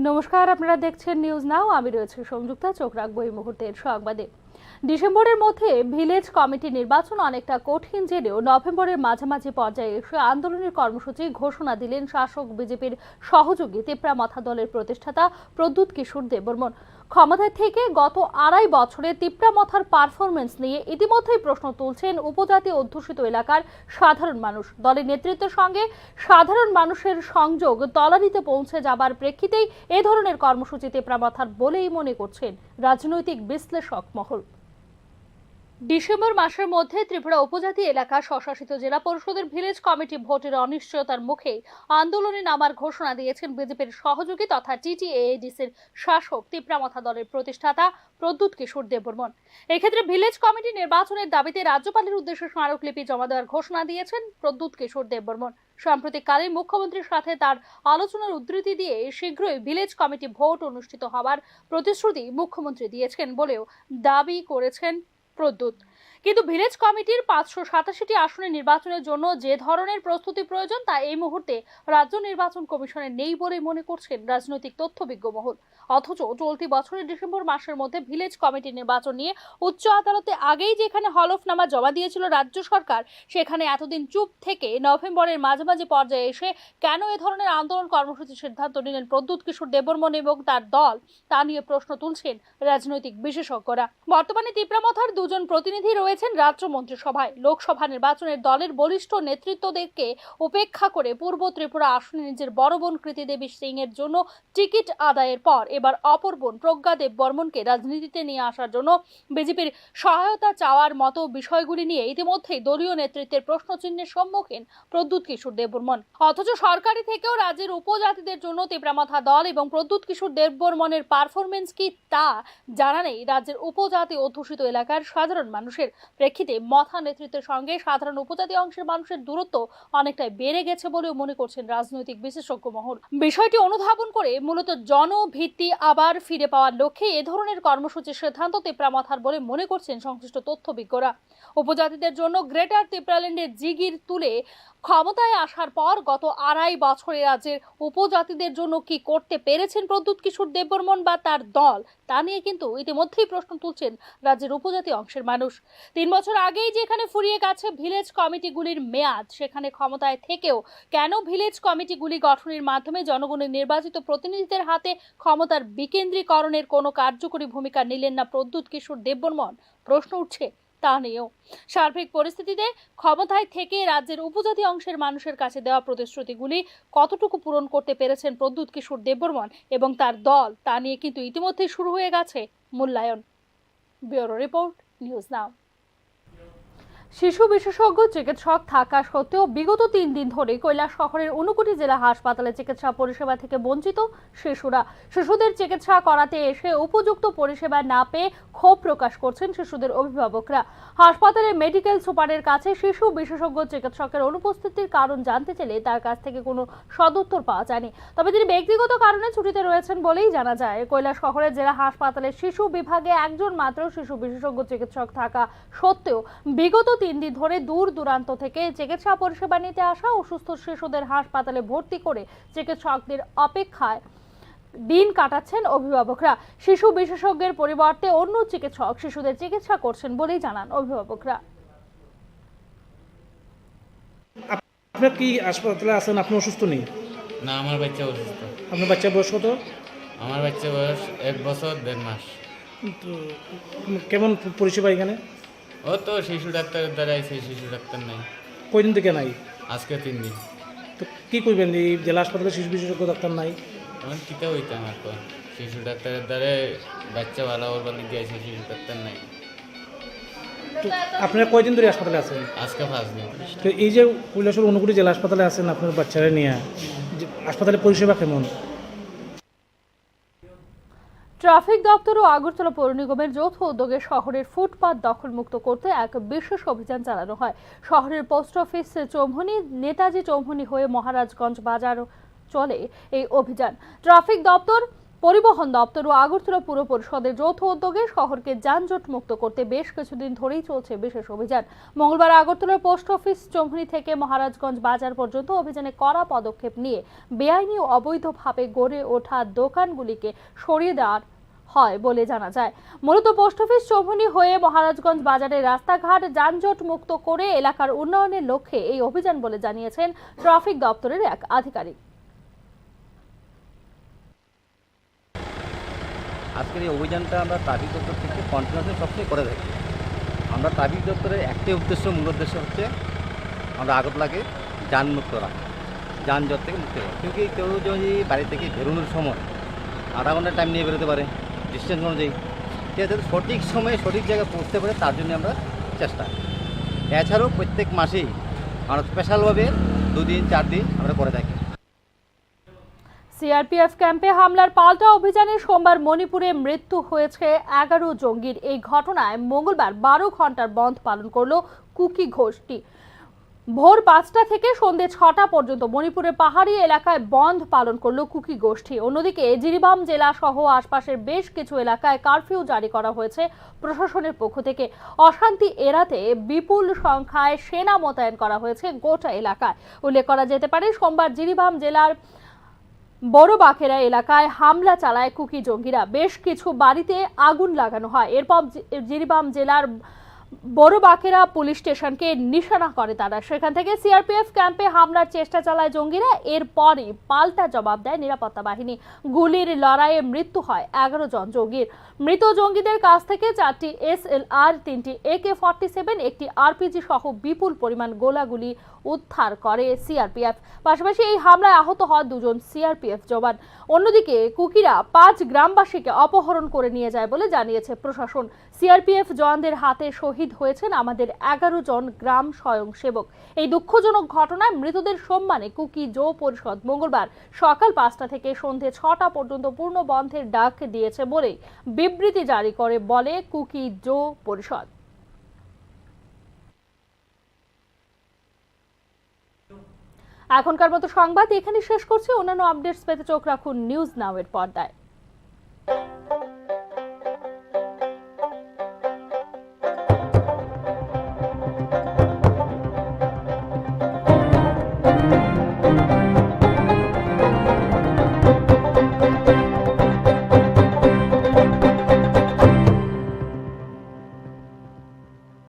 নমস্কার, আপনারা দেখছেন নিউজ নাও। আমি রয়েছে সংযুক্তা। চোখ রাখবো এই মুহূর্তের সংবাদে। ডিসেম্বরের মধ্যে ভিলেজ কমিটি নির্বাচন অনেকটা কঠিন জেনেও নভেম্বরের মাঝামাঝি পর্যায়ে এসে আন্দোলনের কর্মসূচি ঘোষণা দিলেন শাসক বিজেপির সহযোগী তিপ্রামথা দলের প্রতিষ্ঠাতা প্রদ্যুৎ কিশোর দেববর্মন। ক্ষমতায় থেকে গত 2.5 বছরে তিপ্রামথার পারফরমেন্স নিয়ে ইতিমধ্যেই প্রশ্ন তুলছেন উপজাতি অধ্যুষিত এলাকার সাধারণ মানুষ। দলের নেতৃত্বের সঙ্গে সাধারণ মানুষের সংযোগ তলানিতে পৌঁছে যাবার প্রেক্ষিতেই এ ধরনের কর্মসূচি তিপ্রামথার বলেই মনে করছেন রাজনৈতিক বিশ্লেষক মহল। ডিসেম্বর মাসের মধ্যে ত্রিপুরা উপজাতি এলাকা স্বশাসিত জেলা পরিষদের ভিলেজ কমিটি ভোটের অনিশ্চয়তার মুখে আন্দোলনে নামার ঘোষণা দিয়েছেন বিজেপির সহযোগী তথা টিটিএডিসির শাসক তিপ্রামথা দলের প্রতিষ্ঠাতা প্রদ্যুৎ কিশোর দেববর্মন। এক্ষেত্রে ভিলেজ কমিটি নির্বাচনের দাবিতে রাজ্যপালের উদ্দেশ্যে স্মারকলিপি জমা দেওয়ার ঘোষণা দিয়েছেন প্রদ্যুৎ কিশোর দেববর্মন। সাম্প্রতিককালে মুখ্যমন্ত্রীর সাথে তার আলোচনার উদ্ধৃতি দিয়ে শীঘ্রই ভিলেজ কমিটি ভোট অনুষ্ঠিত হওয়ার প্রতিশ্রুতি মুখ্যমন্ত্রী দিয়েছেন বলেও দাবি করেছেন প্রদ্যুৎ। কিন্তু ভিলেজ কমিটির 587টি আসনে নির্বাচনের জন্য যে ধরনের প্রস্তুতি প্রয়োজন তা এই মুহূর্তে রাজ্য নির্বাচন কমিশনের নেই বলে মনে করছেন রাজনৈতিক তথ্যবিজ্ঞ মহল। অথচ চলতি বছরের ডিসেম্বর মাসের মধ্যে ভিলেজ কমিটি নির্বাচন নিয়ে উচ্চ আদালতে আগেই যেখানে হলফনামা জমা দিয়েছিল রাজ্য সরকার, সেখানে এতদিন চুপ থেকে নভেম্বরের মাঝামাঝি পর্যায়ে এসে কেন এ ধরনের আন্দোলন কর্মসূচির সিদ্ধান্ত নিলেন প্রদ্যুৎ কিশোর দেববর্মন এবং তার দল, তা নিয়ে প্রশ্ন তুলছেন রাজনৈতিক বিশেষজ্ঞরা। বর্তমানে তিপ্রামথার দুজন প্রতিনিধি রয়েছেন রাজ্য মন্ত্রিসভায়। লোকসভা নির্বাচনের দলের বলিষ্ঠ নেতৃত্বদেরকে উপেক্ষা করে পূর্ব ত্রিপুরা আসনে নিজের বড় বোন কৃতি দেবী সিং এর জন্য টিকিট আদায়ের পর এবার অপর বোন প্রজ্ঞা দেববর্মনকে রাজনীতিতে নিয়ে আসার জন্য বিজেপির সহায়তা চাওয়ার মতো বিষয়গুলি নিয়ে ইতিমধ্যেই দলীয় নেতৃত্বের প্রশ্নচিহ্নের সম্মুখীন প্রদ্যুৎ কিশোর দেববর্মন। অথচ সরকারি থেকেও রাজ্যের উপজাতিদের জন্য তিপ্রামথা দল এবং প্রদ্যুৎ কিশোর দেববর্মনের পারফরমেন্স কি তা জানা নেই রাজ্যের উপজাতি অধ্যুষিত এলাকার সাধারণ মানুষের। প্রেক্ষিতে মথা নেতৃত্বের সঙ্গে সাধারণ উপজাতি অংশের মানুষের দূরত্ব অনেকটাই বেড়ে গেছে বলেও মনে করছেন রাজনৈতিক বিশেষজ্ঞ মহল। বিষয়টি অনুধাবন করে মূলত জনভিত্তি আবার ফিরে পাওয়ার লক্ষ্যে এ ধরনের কর্মসূচির সিদ্ধান্ত তিপ্রামথার বলে মনে করছেন সংশ্লিষ্ট তথ্যবিজ্ঞরা। উপজাতিদের জন্য গ্রেটার তিপ্রাল্যান্ডের জিগির তুলে ক্ষমতায় আসার পর গত 2.5 বছরে রাজ্যের উপজাতিদের জন্য কি করতে পেরেছেন প্রদ্যুৎ কিশোর দেববর্মন বা তার দল, তা নিয়ে কিন্তু ইতিমধ্যেই প্রশ্ন তুলছেন রাজ্যের উপজাতি অংশের মানুষ। 3 বছর আগেই যেখানে ফুরিয়ে গেছে ভিলেজ কমিটিগুলির মেয়াদ, সেখানে ক্ষমতায় থেকেও কেন ভিলেজ কমিটিগুলি গঠনের মাধ্যমে জনগণের নির্বাচিত প্রতিনিধিদের হাতে ক্ষমতার বিকেন্দ্রীকরণের কোনো কার্যকরী ভূমিকা নিলেন না প্রদ্যুৎ কিশোর দেববর্মন, প্রশ্ন উঠছে তা নিয়েও। সার্বিক পরিস্থিতিতে ক্ষমতায় থেকে রাজ্যের উপজাতি অংশের মানুষের কাছে দেওয়া প্রতিশ্রুতিগুলি কতটুকু পূরণ করতে পেরেছেন প্রদ্যুৎ কিশোর দেববর্মন এবং তার দল, তা নিয়ে কিন্তু ইতিমধ্যেই শুরু হয়ে গেছে মূল্যায়ন। Bureau report, news now. শিশু বিশেষজ্ঞ চিকিৎসক থাকা সত্ত্বেও বিগত 3 দিন ধরে কৈলাস শহরের 59 জেলা হাসপাতালে চিকিৎসা পরিষেবা থেকে বঞ্চিত শিশুরা। শিশুদের চিকিৎসা করাতে এসে উপযুক্ত পরিষেবা না পেয়ে ক্ষোভ প্রকাশ করছেন শিশুদের অভিভাবকরা। হাসপাতালের মেডিকেল সুপারের কাছে শিশু বিশেষজ্ঞ চিকিৎসকের অনুপস্থিতির কারণ জানতে চাইলে তার কাছ থেকে কোনো সদুত্তর পাওয়া যায়নি। তবে তিনি ব্যক্তিগত কারণে ছুটিতে রয়েছেন বলেই জানা যায়। কৈলাস শহরের জেলা হাসপাতালের শিশু বিভাগে একজন মাত্র শিশু বিশেষজ্ঞ চিকিৎসক থাকা সত্ত্বেও বিগত 3 দিন ধরে দূর দূরান্ত থেকে চিকিৎসা পরিষেবা নিতে আসা অসুস্থ শিশুদের হাসপাতালে ভর্তি করে চিকিৎসকদের অপেক্ষায় দিন কাটাচ্ছেন অভিভাবকরা। শিশু বিশেষজ্ঞের পরিবর্তে অন্য চিকিৎসক শিশুদের চিকিৎসা করছেন বলেই জানান অভিভাবকরা। আপনার কি হাসপাতালে আছেন? আপনি অসুস্থ নেই? না, আমার বাচ্চা অসুস্থ। আপনার বাচ্চার বয়স কত? আমার বাচ্চা বয়স 1 বছর 1.5 মাস। তো কেমন পরিষেবা এখানে? ও তো শিশু ডাক্তারের দ্বারা আইছে, শিশু ডাক্তার নাই। কয়দিন থেকে নাই? আজকে 3 দিন। তো কি করবেন, এই জেলা হাসপাতালে শিশু বিশেষজ্ঞ ডাক্তার নাই? এখন কিতা হইতাম এখন, শিশু ডাক্তারের দ্বারা বাচ্চা ভালো করবার লিগে আইছে, শিশু ডাক্তার নাই। তো আপনারা কয়দিন ধরে হাসপাতালে আছেন? আজকে 5 দিন। তো এই যে কৈলাসহর 59 জেলা হাসপাতালে আছেন আপনার বাচ্চারা নিয়ে, হাসপাতালে পরিষেবা কেমন? ট্রাফিক দপ্তর ও আগরতলা পৌর নিগমের যৌথ উদ্যোগে শহরের ফুটপাত দখলমুক্ত করতে এক বিশেষ অভিযান চালানো হয়। শহরের পোস্ট অফিস চৌমুহনী, নেতাজি চৌমুহনী হয়ে মহারাজগঞ্জ বাজার চলে এই অভিযান। ট্রাফিক দপ্তর পরিবহন দপ্তর ও আগরতলা পুর পরিষদের যৌথ উদ্যোগে শহরকে যানজট মুক্ত করতে বেশ কিছুদিন ধরেই চলছে বিশেষ অভিযান। মঙ্গলবার আগরতলার পোস্ট অফিস চৌমুহনী থেকে মহারাজগঞ্জ বাজার পর্যন্ত অভিযানে কড়া পদক্ষেপ নিয়ে বেআইনি ও অবৈধভাবে গড়ে ওঠা দোকানগুলিকে সরিয়ে দেওয়ার হয় বলে জানা যায়। মূলত পোস্ট অফিস চৌমুহনী হয়ে মহারাজগঞ্জ বাজারের রাস্তাঘাট যানজট মুক্ত করে এলাকার উন্নয়নের লক্ষ্যে এই অভিযান বলে জানিয়েছেন ট্রাফিক দপ্তরের এক আধিকারিক। আজকের এই অভিযানটা আমরা ট্রাফিক দপ্তর থেকে কন্টিনিউসলি সবসময় করে থাকি। আমরা ট্রাফিক দপ্তরের একটাই মূল উদ্দেশ্য হচ্ছে আমরা আগরতলাকে যানমুক্ত রাখা, যানজট থেকে মুক্ত রাখা। কিন্তু কেউ যদি বাড়ি থেকে বেরোনোর সময় আধা ঘন্টা টাইম নিয়ে বেরোতে পারে ডিস্টেন্স অনুযায়ী, সে যাতে সঠিক সময়ে সঠিক জায়গায় পৌঁছতে পারে তার জন্য আমরা চেষ্টা। এছাড়াও প্রত্যেক মাসেই আমরা স্পেশালভাবে 2 দিন 4 দিন আমরা করে থাকি। সিআরপিএফ ক্যাম্পে হামলার পাল্টা অভিযানে সোমবার মণিপুরে মৃত্যু হয়েছে 11 জঙ্গির। এই ঘটনায় মঙ্গলবার 12 ঘন্টার বন্ধ পালন করল কুকি গোষ্ঠী। ভোর 5টা থেকে সন্ধ্যে 6টা পর্যন্ত মণিপুরের পাহাড়ি এলাকায় বন্ধ পালন করল কুকি গোষ্ঠী। অন্যদিকে জিরিবাম জেলা সহ আশপাশের বেশ কিছু এলাকায় কারফিউ জারি করা হয়েছে প্রশাসনের পক্ষ থেকে। অশান্তি এড়াতে বিপুল সংখ্যায় সেনা মোতায়েন করা হয়েছে গোটা এলাকায়। উল্লেখ করা যেতে পারে, সোমবার জিরিবাম জেলার বড় বাখেরা এলাকায় হামলা চালায় কুকি জঙ্গিরা। বেশ কিছু বাড়িতে আগুন লাগানো হয়। এরপর জিরিবাম জেলার বড় বাখেরা পুলিশ স্টেশনকে নিশানা করে তারা। সেখান থেকে সিআরপিএফ ক্যাম্পে হামলার চেষ্টা চালায় জঙ্গিরা। এরপরই পাল্টা জবাব দেয় নিরাপত্তা বাহিনী। গুলির লড়াইয়ে মৃত্যু হয় 11 জন জঙ্গির। মৃত জঙ্গিদের কাছ থেকে 4টি SLR, 3টি AK-47, একটি RPG সহ বিপুল পরিমাণ গোলাগুলি উদ্ধার করে সিআরপিএফ। পাশাপাশি এই হামলায় আহত হয় 2 জন সিআরপিএফ জওয়ান। অন্যদিকে কুকিরা 5 গ্রামবাসীকে অপহরণ করে নিয়ে যায় বলে জানিয়েছে প্রশাসন। সিআরপিএফ জওয়ানদের হাতে শহীদ হয়েছেন আমাদের 11 জন গ্রাম স্বয়ংসেবক। এই দুঃখজনক ঘটনায় মৃতদের সম্মানে কুকি যৌ পরিষদ মঙ্গলবার সকাল 5টা থেকে সন্ধে 6টা পর্যন্ত পূর্ণ বন্ধের ডাক দিয়েছে বলে বিবৃতি জারি করে বলে কুকি যৌ পরিষদ। এখনকার মতো সংবাদ এখানে শেষ করছি। অন্যান্য আপডেটস পেতে চোখ রাখুন নিউজ নাও এর পর্দায়।